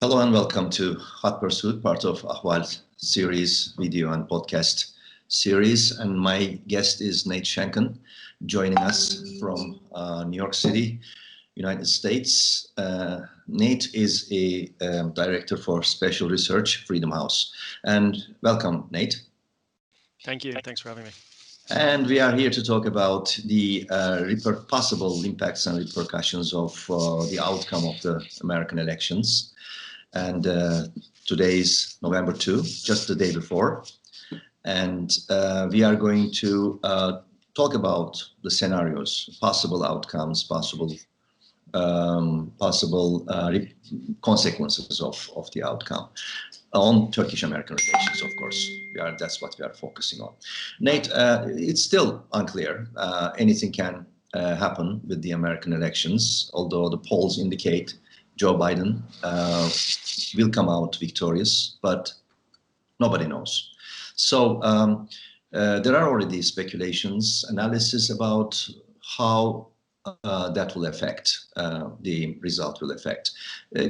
Hello and welcome to Hot Pursuit, part of Ahval series, video and podcast series. And my guest is Nate Shanken, joining us from New York City, United States. Nate is a director for special research, Freedom House. And welcome, Nate. Thank you. Thanks for having me. And we are here to talk about the possible impacts and repercussions of the outcome of the American elections. And today is November 2, just the day before. And we are going to talk about the scenarios, possible outcomes, possible consequences of the outcome on Turkish-American relations, of course. That's what we are focusing on. Nate, it's still unclear. Anything can happen with the American elections, although the polls indicate Joe Biden will come out victorious, but nobody knows. So there are already speculations, analysis about how that will affect, the result will affect.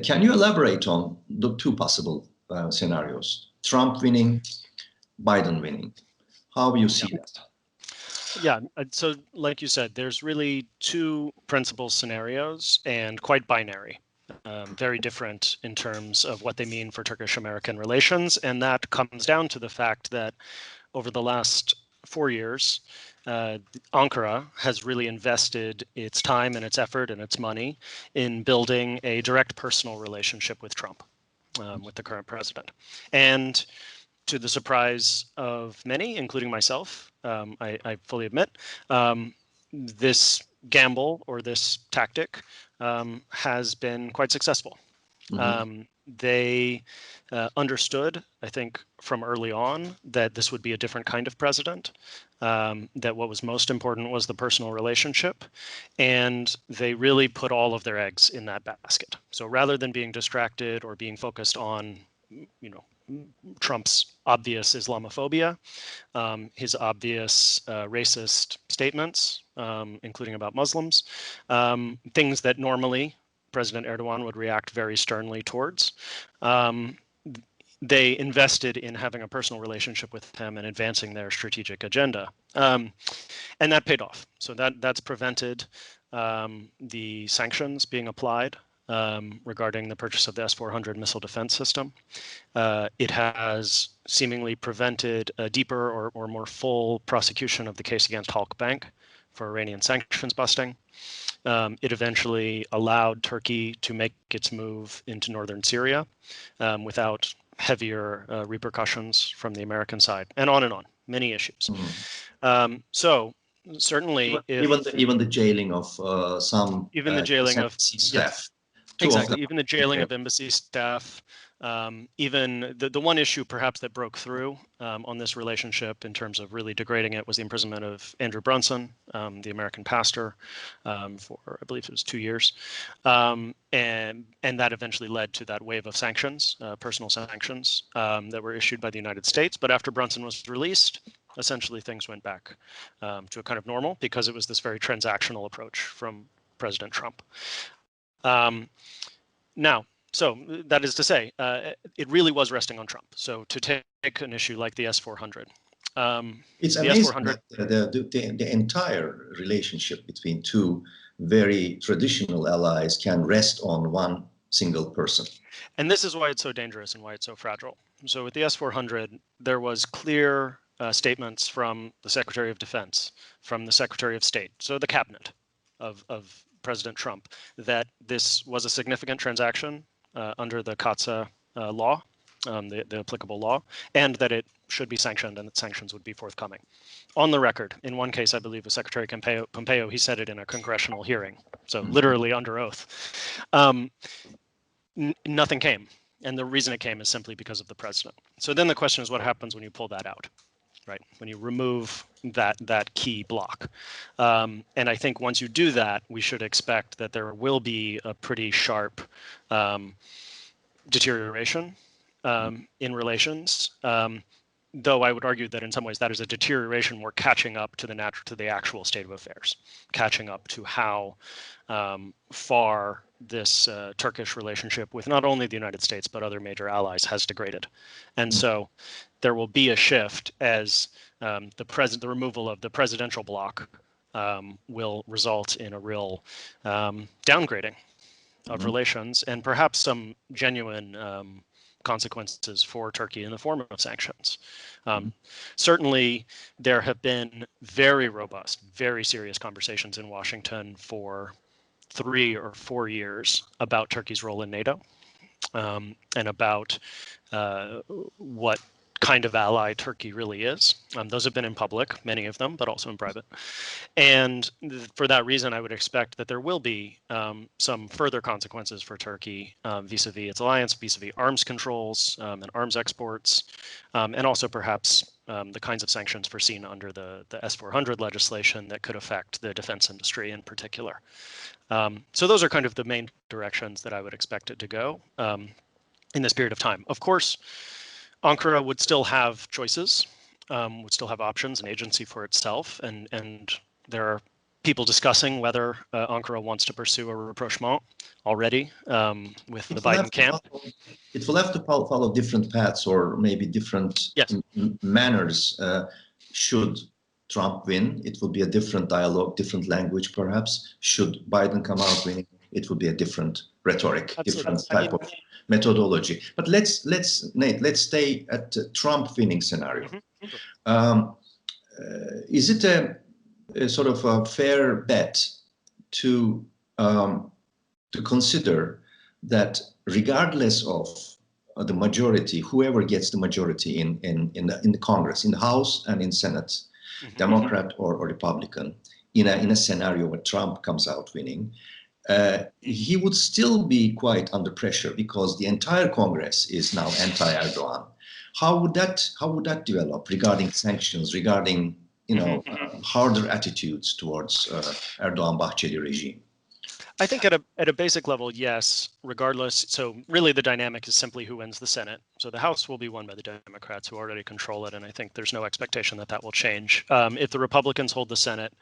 Can you elaborate on the two possible scenarios? Trump winning, Biden winning. How you see that? Yeah, so like you said, there's really two principal scenarios and quite binary. Very different in terms of what they mean for Turkish-American relations. And that comes down to the fact that over the last 4 years, Ankara has really invested its time and its effort and its money in building a direct personal relationship with Trump, with the current president. And to the surprise of many, including myself, I fully admit, this gamble or this tactic has been quite successful. Mm-hmm. They understood, I think, from early on that this would be a different kind of president, that what was most important was the personal relationship, and they really put all of their eggs in that basket. So rather than being distracted or being focused on, Trump's obvious Islamophobia, his obvious racist statements, including about Muslims, things that normally President Erdogan would react very sternly towards. They invested in having a personal relationship with him and advancing their strategic agenda. And that paid off. So that's prevented the sanctions being applied regarding the purchase of the S-400 missile defense system. It has seemingly prevented a deeper or more full prosecution of the case against Halk Bank for Iranian sanctions busting. It eventually allowed Turkey to make its move into northern Syria without heavier repercussions from the American side, and on, many issues. Mm-hmm. So certainly, even the jailing of some staff. Yes. Exactly. Even the jailing of embassy staff, even the one issue perhaps that broke through on this relationship in terms of really degrading it was the imprisonment of Andrew Brunson, the American pastor, for I believe it was 2 years. And that eventually led to that wave of sanctions, personal sanctions that were issued by the United States. But after Brunson was released, essentially things went back to a kind of normal because it was this very transactional approach from President Trump. Now, so that is to say, it really was resting on Trump. So to take an issue like the S-400, it's amazing that the entire relationship between two very traditional allies can rest on one single person. And this is why it's so dangerous and why it's so fragile. So with the S-400, there was clear statements from the Secretary of Defense, from the Secretary of State, so the cabinet of President Trump, that this was a significant transaction under the CAATSA law, the applicable law, and that it should be sanctioned and that sanctions would be forthcoming. On the record, in one case, I believe with Secretary Pompeo, he said it in a congressional hearing, so literally under oath. Nothing came, and the reason it came is simply because of the president. So then the question is, what happens when you pull that out? Right, when you remove that key block. And I think once you do that, we should expect that there will be a pretty sharp deterioration in relations. Though I would argue that in some ways that is a deterioration more catching up to the actual state of affairs, catching up to how far this Turkish relationship with not only the United States but other major allies has degraded, and so there will be a shift as the removal of the presidential bloc will result in a real downgrading of relations and perhaps some genuine consequences for Turkey in the form of sanctions. Certainly, there have been very robust, very serious conversations in Washington for 3 or 4 years about Turkey's role in NATO and about what kind of ally Turkey really is. Those have been in public, many of them, but also in private. And for that reason, I would expect that there will be some further consequences for Turkey vis-a-vis its alliance, vis-a-vis arms controls and arms exports, and also perhaps the kinds of sanctions foreseen under the S-400 legislation that could affect the defense industry in particular. So those are kind of the main directions that I would expect it to go in this period of time. Of course, Ankara would still have choices, would still have options, an agency for itself, and there are people discussing whether Ankara wants to pursue a rapprochement already with the Biden camp. It will have to follow different paths or maybe different manners. Should Trump win, it will be a different dialogue, different language perhaps. Should Biden come out winning, it will be a different rhetoric, different type of methodology. But let's Nate, let's stay at Trump winning scenario. Is it a sort of a fair bet to consider that regardless of the majority, whoever gets the majority in the Congress, in the House and in Senate, Democrat or Republican, in a scenario where Trump comes out winning, he would still be quite under pressure because the entire Congress is now anti-Erdogan. How would that develop regarding sanctions, regarding harder attitudes towards Erdogan-Bahçeli regime? I think at a basic level, yes, regardless. So really the dynamic is simply who wins the Senate. So the House will be won by the Democrats who already control it. And I think there's no expectation that will change. If the Republicans hold the Senate,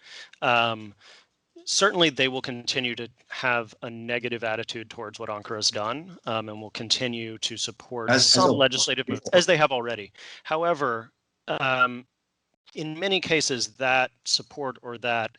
certainly they will continue to have a negative attitude towards what Ankara has done and will continue to support some legislative moves, as they have already. However, in many cases, that support or that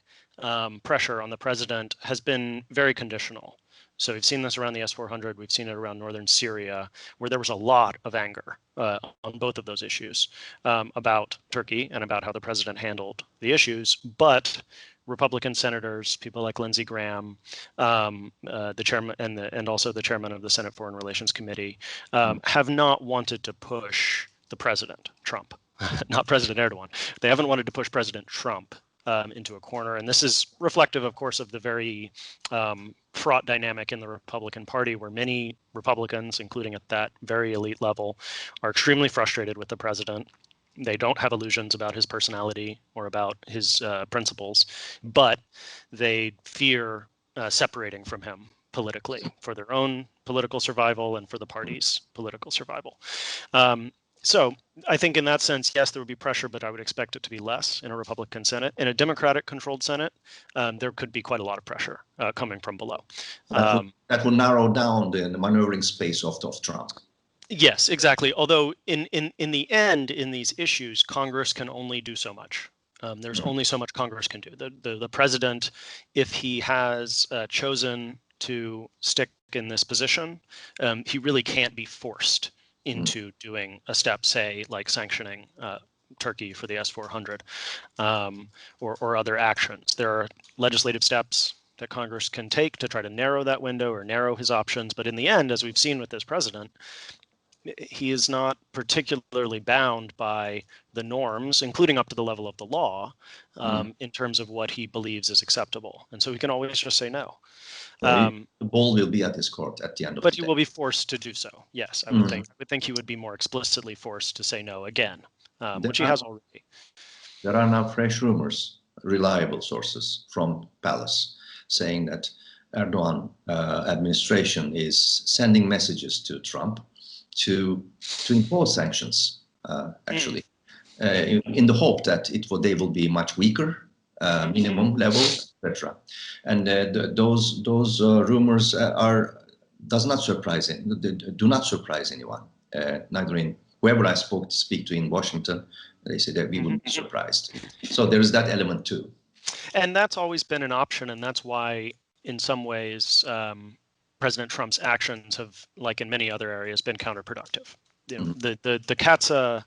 pressure on the president has been very conditional. So we've seen this around the S-400, we've seen it around northern Syria, where there was a lot of anger on both of those issues about Turkey and about how the president handled the issues. But Republican senators, people like Lindsey Graham, the chairman and also the chairman of the Senate Foreign Relations Committee, have not wanted to push the president, Trump, not President Erdogan. They haven't wanted to push President Trump into a corner. And this is reflective, of course, of the very fraught dynamic in the Republican Party, where many Republicans, including at that very elite level, are extremely frustrated with the president. They don't have illusions about his personality or about his principles, but they fear separating from him politically for their own political survival and for the party's political survival. So I think in that sense, yes, there would be pressure, but I would expect it to be less in a Republican Senate. In a Democratic-controlled Senate, there could be quite a lot of pressure coming from below. That will narrow down the maneuvering space of Trump. Yes, exactly. Although in the end, in these issues, Congress can only do so much. There's only so much Congress can do. The president, if he has chosen to stick in this position, he really can't be forced into doing a step, say, like sanctioning Turkey for the S-400 or other actions. There are legislative steps that Congress can take to try to narrow that window or narrow his options. But in the end, as we've seen with this president, he is not particularly bound by the norms, including up to the level of the law, in terms of what he believes is acceptable. And so he can always just say no. The ball will be at his court at the end of the day. But he will be forced to do so. Yes, I would think. I would think he would be more explicitly forced to say no again, which he has already. There are now fresh rumors, reliable sources from Palace, saying that Erdogan administration is sending messages to Trump to impose sanctions, actually, in the hope that they will be much weaker, minimum level, etc. And those rumors do not surprise anyone. Neither in whoever I speak to in Washington, they say that we wouldn't be surprised. So there is that element too. And that's always been an option, and that's why, in some ways, President Trump's actions have, like in many other areas, been counterproductive. You know, the CATSA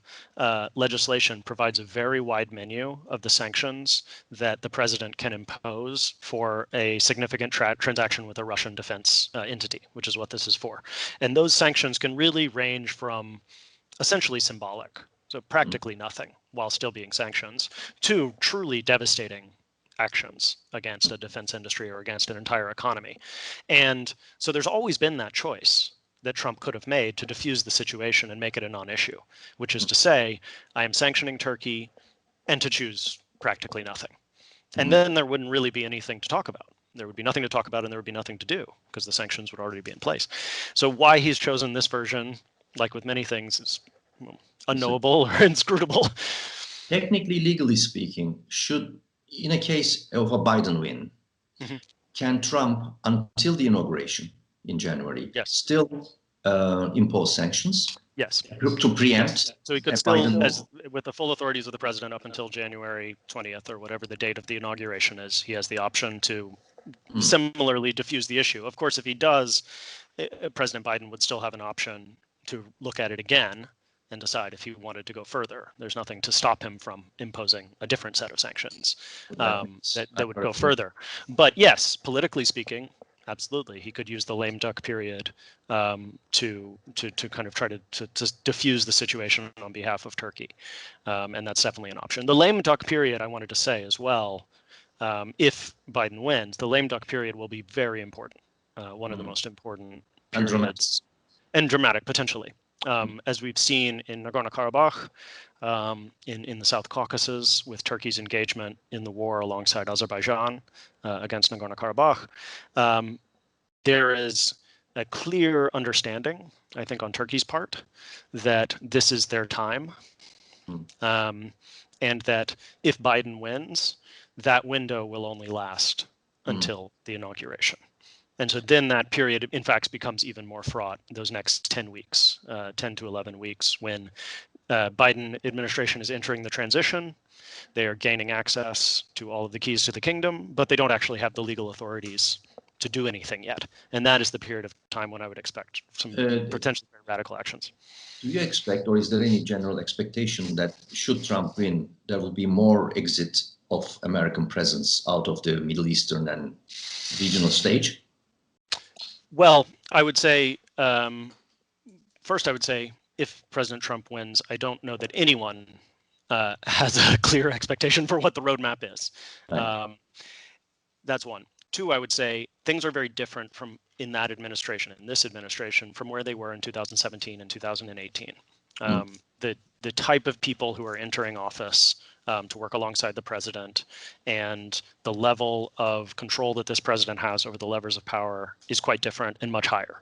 legislation provides a very wide menu of the sanctions that the president can impose for a significant transaction with a Russian defense entity, which is what this is for. And those sanctions can really range from essentially symbolic, so practically nothing, while still being sanctions, to truly devastating actions against a defense industry or against an entire economy. And so there's always been that choice that Trump could have made to diffuse the situation and make it a non-issue, which is to say, I am sanctioning Turkey and to choose practically nothing. And then there wouldn't really be anything to talk about. There would be nothing to talk about and there would be nothing to do because the sanctions would already be in place. So why he's chosen this version, like with many things, is unknowable or inscrutable. Technically, legally speaking, in a case of a Biden win, can Trump, until the inauguration in January, still impose sanctions? Yes. To preempt? So he could still, with the full authorities of the president up until January 20th or whatever the date of the inauguration is, he has the option to similarly diffuse the issue. Of course, if he does, President Biden would still have an option to look at it again and decide if he wanted to go further. There's nothing to stop him from imposing a different set of sanctions that would go further. But yes, politically speaking, absolutely, he could use the lame duck period to kind of try to diffuse the situation on behalf of Turkey, and that's definitely an option. The lame duck period, I wanted to say as well, if Biden wins, the lame duck period will be very important, one of the most important periods, and dramatic potentially. As we've seen in Nagorno-Karabakh, in the South Caucasus, with Turkey's engagement in the war alongside Azerbaijan against Nagorno-Karabakh, there is a clear understanding, I think, on Turkey's part, that this is their time, and that if Biden wins, that window will only last until the inauguration. And so then that period, in fact, becomes even more fraught, those next 10 weeks, 10 to 11 weeks, when Biden administration is entering the transition. They are gaining access to all of the keys to the kingdom, but they don't actually have the legal authorities to do anything yet. And that is the period of time when I would expect some potentially very radical actions. Do you expect, or is there any general expectation that should Trump win, there will be more exit of American presence out of the Middle Eastern and regional stage? Well, I would say, first, I would say if President Trump wins, I don't know that anyone has a clear expectation for what the roadmap is. Right. That's one. Two, I would say things are very different from in that administration, in this administration, from where they were in 2017 and 2018. The type of people who are entering office to work alongside the president and the level of control that this president has over the levers of power is quite different and much higher.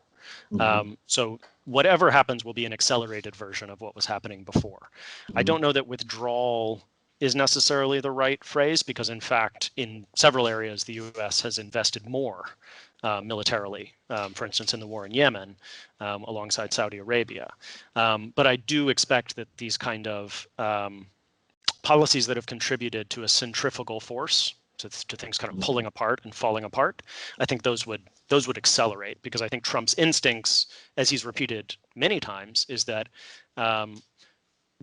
So whatever happens will be an accelerated version of what was happening before. I don't know that withdrawal is necessarily the right phrase, because in fact, in several areas, the U.S. has invested more militarily, for instance, in the war in Yemen, alongside Saudi Arabia. But I do expect that these kind of policies that have contributed to a centrifugal force, to things kind of pulling apart and falling apart, I think those would accelerate, because I think Trump's instincts, as he's repeated many times, is that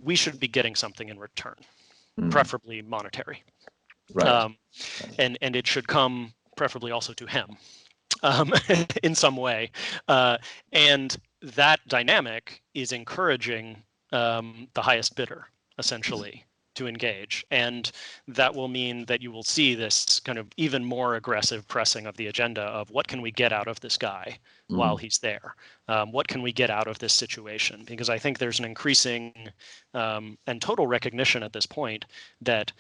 we should be getting something in return, preferably monetary, right. And it should come preferably also to him in some way, and that dynamic is encouraging the highest bidder, essentially, to engage. And that will mean that you will see this kind of even more aggressive pressing of the agenda of what can we get out of this guy while he's there? What can we get out of this situation? Because I think there's an increasing and total recognition at this point that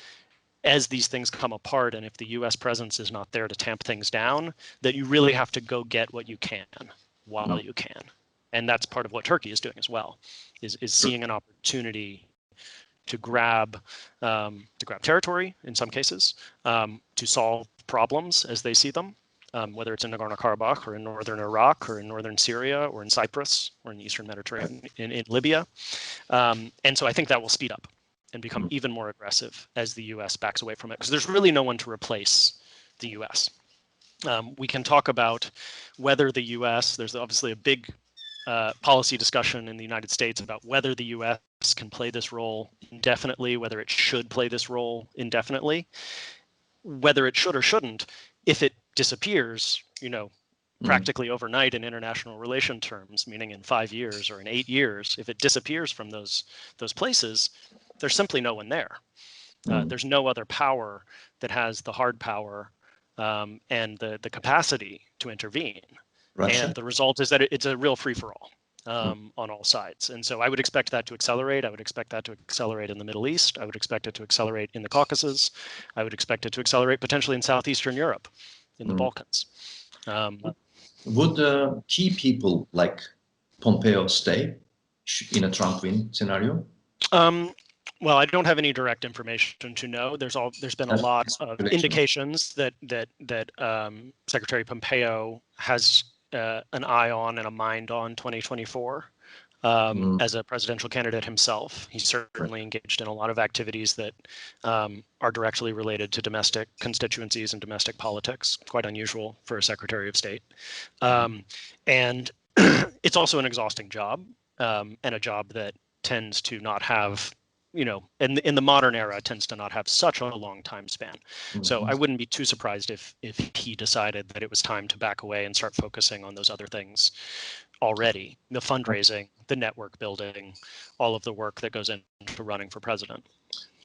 as these things come apart, and if the U.S. presence is not there to tamp things down, that you really have to go get what you can while you can. And that's part of what Turkey is doing as well, is seeing an opportunity to grab territory in some cases, to solve problems as they see them, whether it's in Nagorno-Karabakh or in northern Iraq or in northern Syria or in Cyprus or in the Eastern Mediterranean, in Libya. And so I think that will speed up and become even more aggressive as the U.S. backs away from it, because there's really no one to replace the U.S. We can talk about whether the U.S., there's obviously a big policy discussion in the United States about whether the U.S. can play this role indefinitely, whether it should play this role indefinitely, whether it should or shouldn't. If it disappears, practically overnight in international relation terms, meaning in 5 years or in 8 years, if it disappears from those places, there's simply no one there. There's no other power that has the hard power and the capacity to intervene. Russia. And the result is that it's a real free-for-all on all sides. And so I would expect that to accelerate. I would expect that to accelerate in the Middle East. I would expect it to accelerate in the Caucasus. I would expect it to accelerate potentially in Southeastern Europe, in the Balkans. Would key people like Pompeo stay in a Trump win scenario? Well, I don't have any direct information to know. There's been a lot of indications that Secretary Pompeo has an eye on and a mind on 2024 as a presidential candidate himself. He's certainly engaged in a lot of activities that are directly related to domestic constituencies and domestic politics. Quite unusual for a Secretary of State. And it's also an exhausting job, and a job that tends to not have, in the modern era, tends to not have such a long time span. So I wouldn't be too surprised if he decided that it was time to back away and start focusing on those other things already: the fundraising, the network building, all of the work that goes into running for president.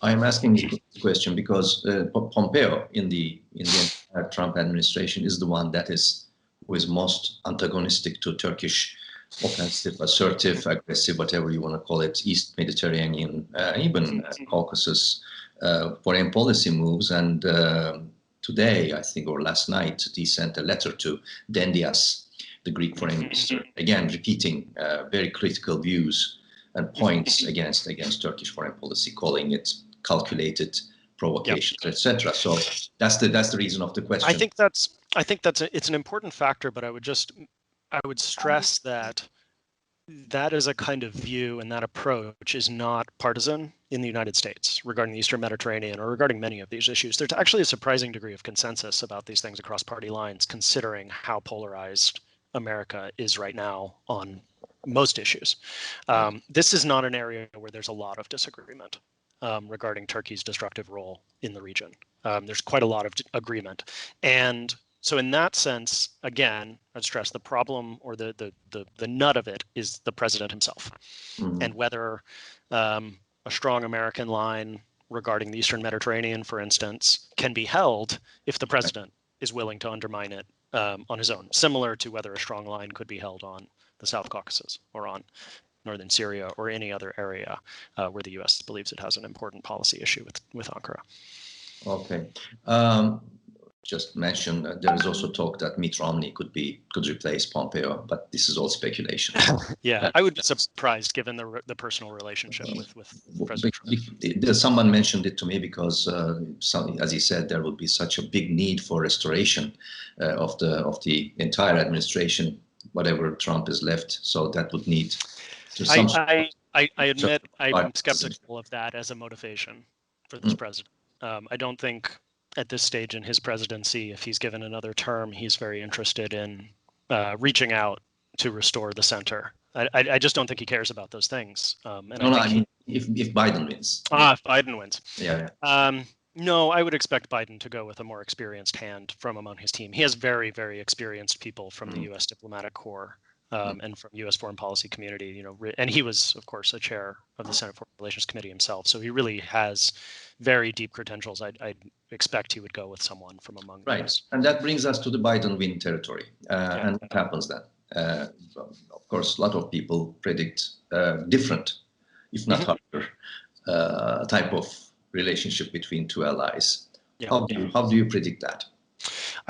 I'm asking this question because Pompeo in the Trump administration is the one who is most antagonistic to Turkish offensive, assertive, aggressive, whatever you want to call it, East Mediterranean, even Caucasus foreign policy moves. And today, I think, or last night, he sent a letter to Dendias, the Greek foreign minister, again repeating very critical views and points against Turkish foreign policy, calling it calculated provocations, etc. So that's the reason of the question. I think it's an important factor, but I would stress that is a kind of view, and that approach is not partisan in the United States regarding the Eastern Mediterranean or regarding many of these issues. There's actually a surprising degree of consensus about these things across party lines, considering how polarized America is right now on most issues. This is not an area where there's a lot of disagreement regarding Turkey's destructive role in the region. There's quite a lot of agreement. And so in that sense, again, I'd stress the problem, or the nut of it, is the president himself, and whether a strong American line regarding the Eastern Mediterranean, for instance, can be held if the president is willing to undermine it on his own, similar to whether a strong line could be held on the South Caucasus or on northern Syria or any other area where the U.S. believes it has an important policy issue with Ankara. Okay. Just mentioned there is also talk that Mitt Romney could replace Pompeo, but this is all speculation. I would be surprised given the personal relationship with President Trump. Someone mentioned it to me because, as he said, there will be such a big need for restoration of the entire administration, whatever Trump is left. So that would need. I admit I'm skeptical of that as a motivation for this president. I don't think at this stage in his presidency, if he's given another term, he's very interested in reaching out to restore the center. I just don't think he cares about those things. If Biden wins. If Biden wins. Yeah. No, I would expect Biden to go with a more experienced hand from among his team. He has very, very experienced people from the U.S. diplomatic corps and from U.S. foreign policy community. And he was, of course, a chair of the Senate Foreign Relations Committee himself. So he really has very deep credentials. I'd expect he would go with someone from among those. And that brings us to the Biden win territory. And what happens then? Of course, a lot of people predict different, if not harder, type of relationship between two allies. How do you predict that?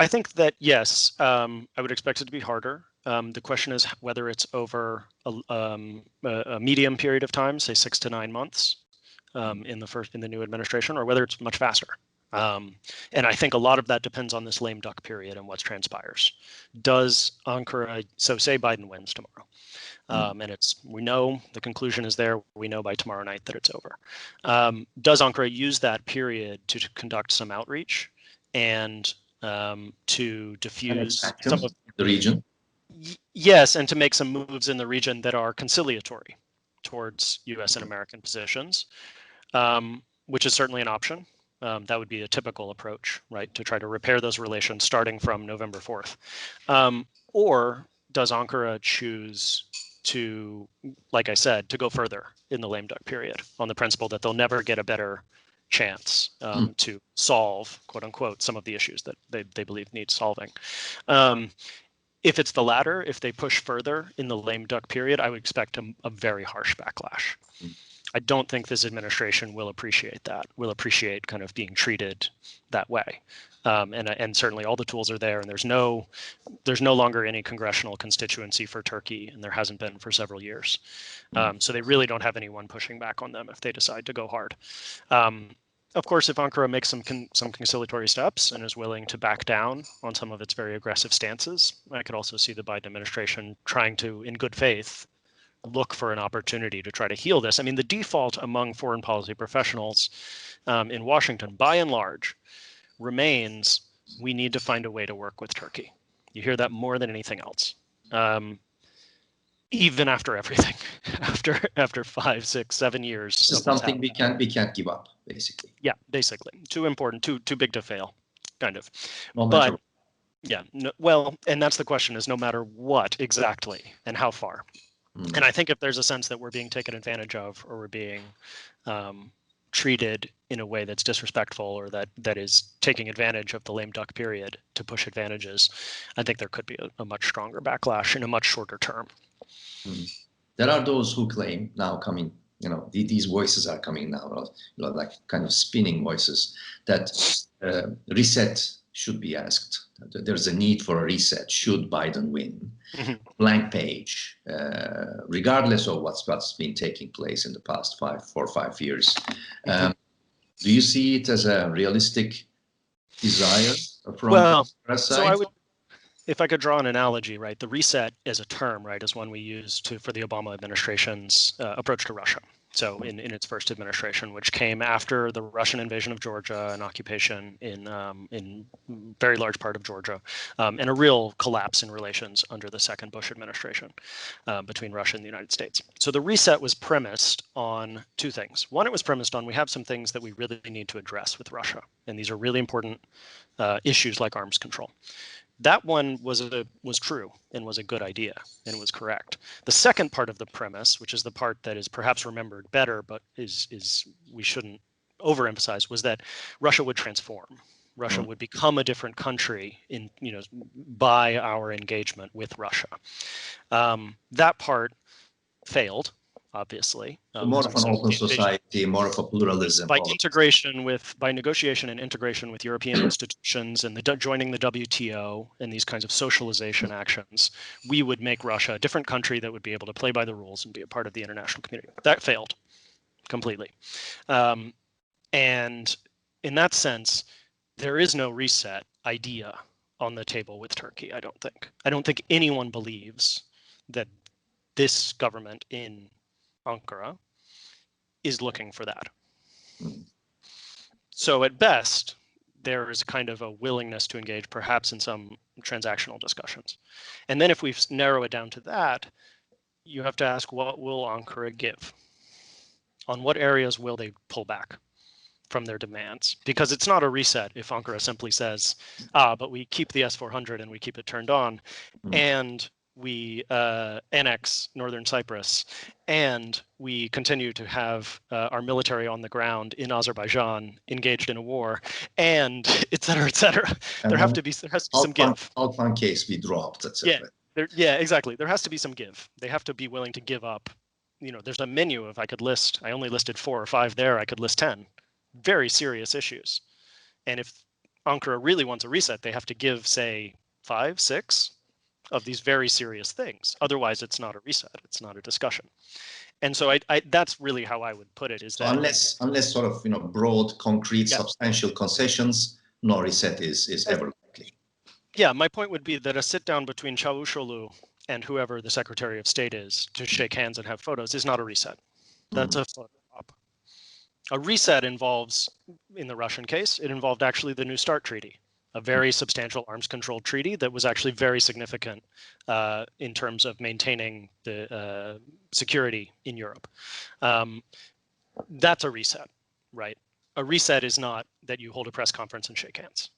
I think that, yes, I would expect it to be harder. The question is whether it's over a medium period of time, say 6 to 9 months, in the new administration, or whether it's much faster. And I think a lot of that depends on this lame duck period and what transpires. Does Ankara, so say Biden wins tomorrow, and we know the conclusion is there. We know by tomorrow night that it's over. Does Ankara use that period to conduct some outreach and to diffuse some of the region? Yes, and to make some moves in the region that are conciliatory towards U.S. and American positions, which is certainly an option. That would be a typical approach, right, to try to repair those relations starting from November 4th. Or does Ankara choose to, like I said, to go further in the lame duck period on the principle that they'll never get a better chance to solve, quote unquote, some of the issues that they believe need solving. If it's the latter, if they push further in the lame duck period, I would expect a very harsh backlash. I don't think this administration will appreciate that, will appreciate kind of being treated that way. And certainly all the tools are there, and there's no longer any congressional constituency for Turkey, and there hasn't been for several years. So they really don't have anyone pushing back on them if they decide to go hard. Of course, if Ankara makes some conciliatory steps and is willing to back down on some of its very aggressive stances, I could also see the Biden administration trying to, in good faith, look for an opportunity to try to heal this. I mean, the default among foreign policy professionals in Washington, by and large, remains we need to find a way to work with Turkey. You hear that more than anything else. Even after everything, after 5, 6, 7 years. This is something we can't give up, basically. Yeah, basically. Too important, too big to fail, kind of. No but yeah, well, and that's the question, is no matter what exactly and how far. And I think if there's a sense that we're being taken advantage of, or we're being treated in a way that's disrespectful, or that is taking advantage of the lame duck period to push advantages, I think there could be a much stronger backlash in a much shorter term. There are those who claim now coming, these voices are coming now, like kind of spinning voices, that reset should be asked. There's a need for a reset should Biden win. Blank page, regardless of what's been taking place in the past 4 or 5 years. Do you see it as a realistic desire from the press side? So I would, if I could draw an analogy, right, the reset as a term, right, is one we use for the Obama administration's approach to Russia. So in its first administration, which came after the Russian invasion of Georgia and occupation in very large part of Georgia, and a real collapse in relations under the second Bush administration between Russia and the United States. So the reset was premised on 2 things. One, it was premised on we have some things that we really need to address with Russia, and these are really important issues like arms control. That one was true and was a good idea, and it was correct. The second part of the premise, which is the part that is perhaps remembered better, but is we shouldn't overemphasize, was that Russia would transform. Russia would become a different country by our engagement with Russia. That part failed, obviously. More of an open society, more of a pluralism. By negotiation and integration with European institutions and joining the WTO and these kinds of socialization actions, we would make Russia a different country that would be able to play by the rules and be a part of the international community. That failed completely. And in that sense, there is no reset idea on the table with Turkey, I don't think. I don't think anyone believes that this government in Ankara is looking for that. So at best, there is kind of a willingness to engage perhaps in some transactional discussions. And then if we narrow it down to that, you have to ask, what will Ankara give? On what areas will they pull back from their demands? Because it's not a reset if Ankara simply says, but we keep the S-400 and we keep it turned on, and we annex Northern Cyprus, and we continue to have our military on the ground in Azerbaijan engaged in a war, and et cetera, et cetera. There has to be some give. Alpan case we dropped, et cetera. Yeah, exactly. There has to be some give. They have to be willing to give up. There's a menu. If I could list, I only listed 4 or 5 there. I could list 10 very serious issues. And if Ankara really wants a reset, they have to give, say, 5, 6 of these very serious things. Otherwise, it's not a reset. It's not a discussion. And so that's really how I would put it, is So that unless sort of, broad, concrete, yeah. substantial concessions, no reset is ever likely. Yeah, my point would be that a sit down between Çavuşoğlu and whoever the Secretary of State is to shake hands and have photos is not a reset. That's a photo op. A reset involves, in the Russian case, it involved actually the New START treaty, a very substantial arms control treaty that was actually very significant in terms of maintaining the security in Europe. That's a reset, right? A reset is not that you hold a press conference and shake hands.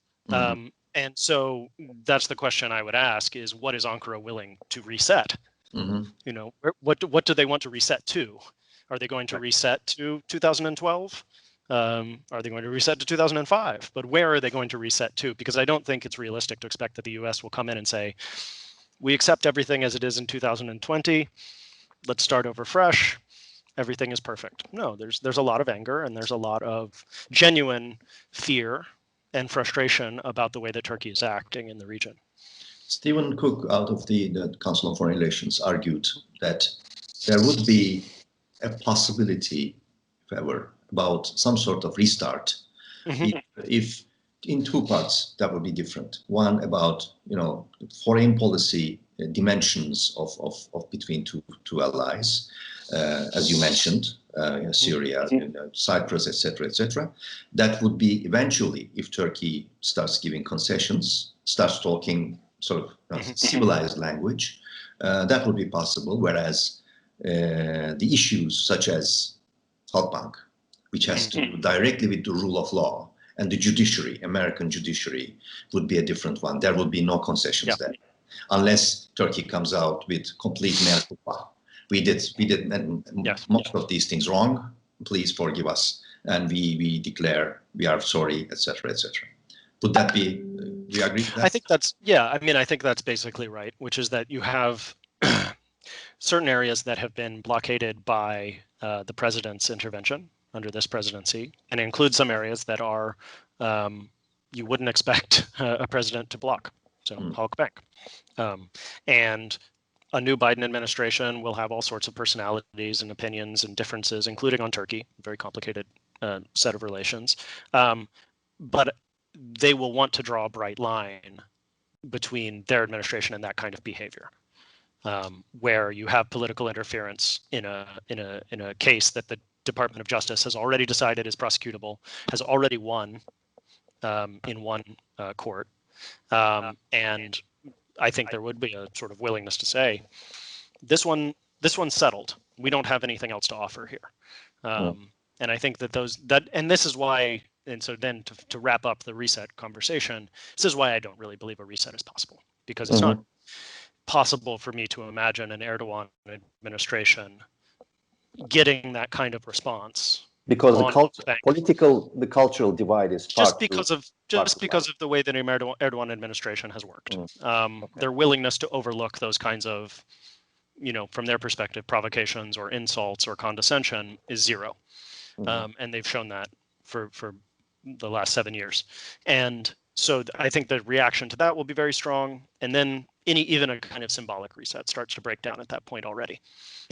And so that's the question I would ask is, what is Ankara willing to reset? What do they want to reset to? Are they going to reset to 2012? Are they going to reset to 2005? But where are they going to reset to? Because I don't think it's realistic to expect that the US will come in and say, we accept everything as it is in 2020. Let's start over fresh. Everything is perfect. No, there's a lot of anger and there's a lot of genuine fear and frustration about the way that Turkey is acting in the region. Stephen Cook, out of the Council on Foreign Relations, argued that there would be a possibility, if ever, about some sort of restart, if in two parts that would be different. One about foreign policy dimensions of between two allies, as you mentioned, Syria, Cyprus, etc., etc. That would be eventually, if Turkey starts giving concessions, starts talking sort of civilized language, that would be possible. Whereas the issues such as Halkbank, which has to do directly with the rule of law, and the judiciary, American judiciary, would be a different one. There would be no concessions there, unless Turkey comes out with complete mea culpa. We did most of these things wrong. Please forgive us, and we declare we are sorry, etc., etc. Would that be? Do you agree with that? I think that's I think that's basically right, which is that you have certain areas that have been blockaded by the president's intervention under this presidency, and it includes some areas that are you wouldn't expect a president to block. So Halkbank, and a new Biden administration will have all sorts of personalities and opinions and differences, including on Turkey, very complicated set of relations. But they will want to draw a bright line between their administration and that kind of behavior, where you have political interference in a case that the Department of Justice has already decided is prosecutable, has already won in one court, and I think there would be a sort of willingness to say, this one's settled. We don't have anything else to offer here. And I think and this is why, and so then to wrap up the reset conversation, this is why I don't really believe a reset is possible, because it's not possible for me to imagine an Erdogan administration getting that kind of response. Because the cultural divide is just because of the way that the Erdogan administration has worked. Their willingness to overlook those kinds of, from their perspective, provocations or insults or condescension is zero, and they've shown that for the last 7 years. And so I think the reaction to that will be very strong, and then even a kind of symbolic reset starts to break down at that point already.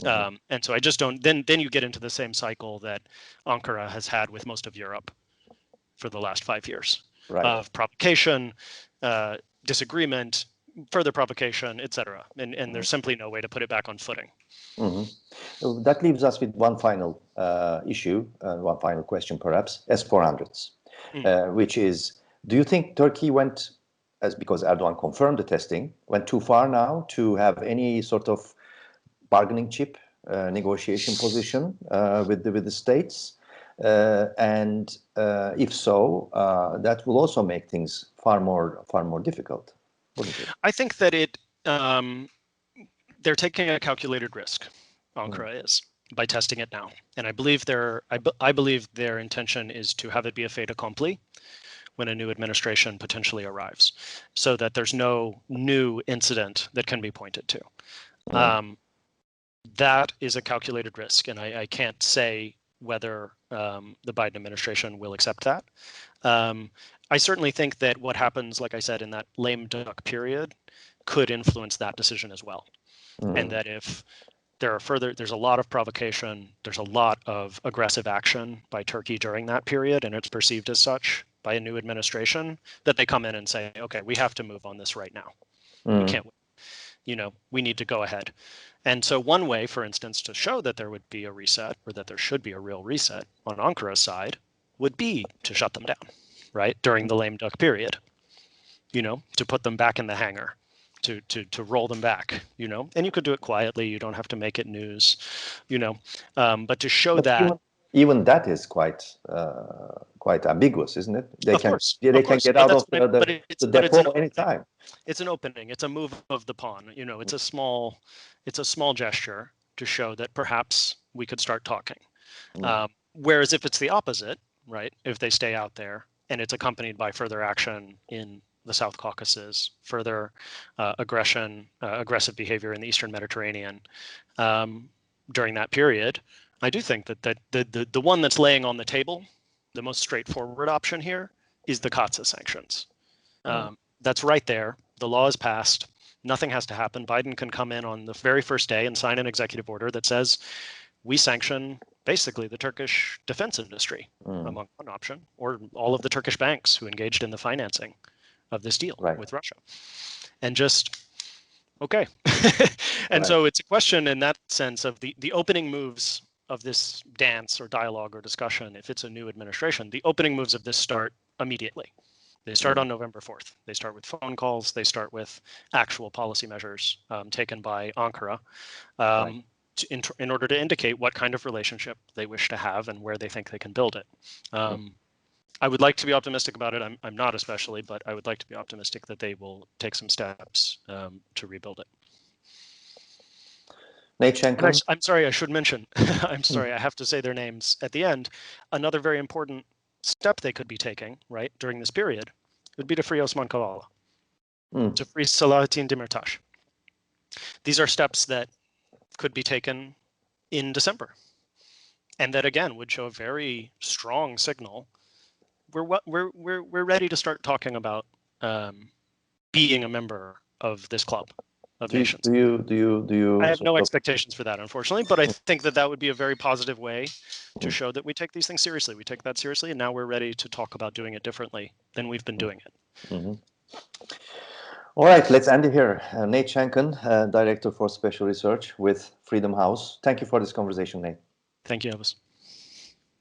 And so I just don't. Then you get into the same cycle that Ankara has had with most of Europe for the last 5 years of provocation, disagreement, further provocation, etc. And there's simply no way to put it back on footing. That leaves us with one final issue, one final question, perhaps, S-400s, which is: do you think Turkey went, because Erdogan confirmed the testing, went too far now to have any sort of bargaining chip, negotiation position with the states? And if so, that will also make things far more difficult, wouldn't it? I think that they're taking a calculated risk. Ankara is, by testing it now, and I believe their intention is to have it be a fait accompli when a new administration potentially arrives, so that there's no new incident that can be pointed to. That is a calculated risk, and I can't say whether the Biden administration will accept that. I certainly think that what happens, like I said, in that lame duck period, could influence that decision as well. And that if there's a lot of provocation, there's a lot of aggressive action by Turkey during that period, and it's perceived as such by a new administration, that they come in and say, okay, we have to move on this right now. We can't, we need to go ahead. And so one way, for instance, to show that there would be a reset, or that there should be a real reset on Ankara's side, would be to shut them down, right? During the lame duck period, to put them back in the hangar. To roll them back, and you could do it quietly. You don't have to make it news, but to show that even that is quite ambiguous, isn't it? They can get out of the depot anytime. It's an opening. It's a move of the pawn. It's a small gesture to show that perhaps we could start talking. Whereas if it's the opposite, right? If they stay out there and it's accompanied by further action in the South Caucasus, further aggressive behavior in the Eastern Mediterranean during that period, I do think that the one that's laying on the table, the most straightforward option here, is the CAATSA sanctions. That's right there. The law is passed. Nothing has to happen. Biden can come in on the very first day and sign an executive order that says, we sanction basically the Turkish defense industry, among one option, or all of the Turkish banks who engaged in the financing of this deal with Russia, and just okay. And so it's a question in that sense of the opening moves of this dance or dialogue or discussion. If it's a new administration, the opening moves of this start immediately. They start on November 4th. They start with phone calls. They start with actual policy measures taken by Ankara in order to indicate what kind of relationship they wish to have and where they think they can build it. I would like to be optimistic about it. I'm not especially, but I would like to be optimistic that they will take some steps to rebuild it. I'm sorry, I should mention, I'm sorry, I have to say their names at the end. Another very important step they could be taking, right, during this period would be to free Osman Kavala, to free Selahattin Demirtas. These are steps that could be taken in December. And that, again, would show a very strong signal. We're ready to start talking about being a member of this club of nations. Do you? I have no expectations for that, unfortunately, but I think that would be a very positive way to show that we take these things seriously. We take that seriously, and now we're ready to talk about doing it differently than we've been doing it. All right, let's end it here. Nate Shanken, Director for Special Research with Freedom House. Thank you for this conversation, Nate. Thank you, Ahval.